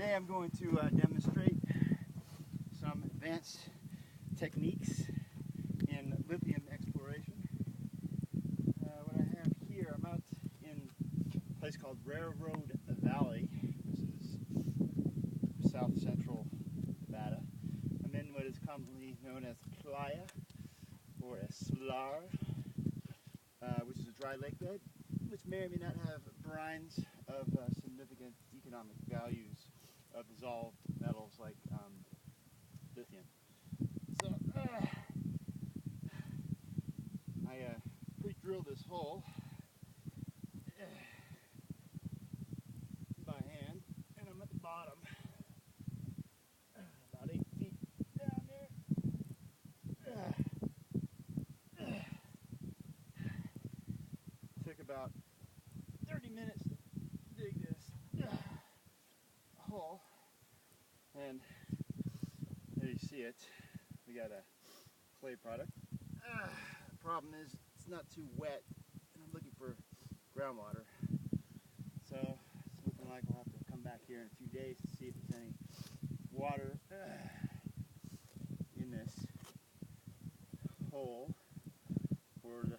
Today I'm going to demonstrate some advanced techniques in lithium exploration. What I have here, I'm out in a place called Railroad Valley. This is south central Nevada. I'm in what is commonly known as Playa or Eslar, which is a dry lake bed, which may or may not have brines of significant economic values of dissolved metals like lithium. So I pre-drilled this hole by hand, and I'm at the bottom, about 8 feet down there. Took about 30 minutes to dig this hole, and there you see it. We got a clay product. The problem is it's not too wet, and I'm looking for groundwater. So it's looking like we'll have to come back here in a few days to see if there's any water in this hole for the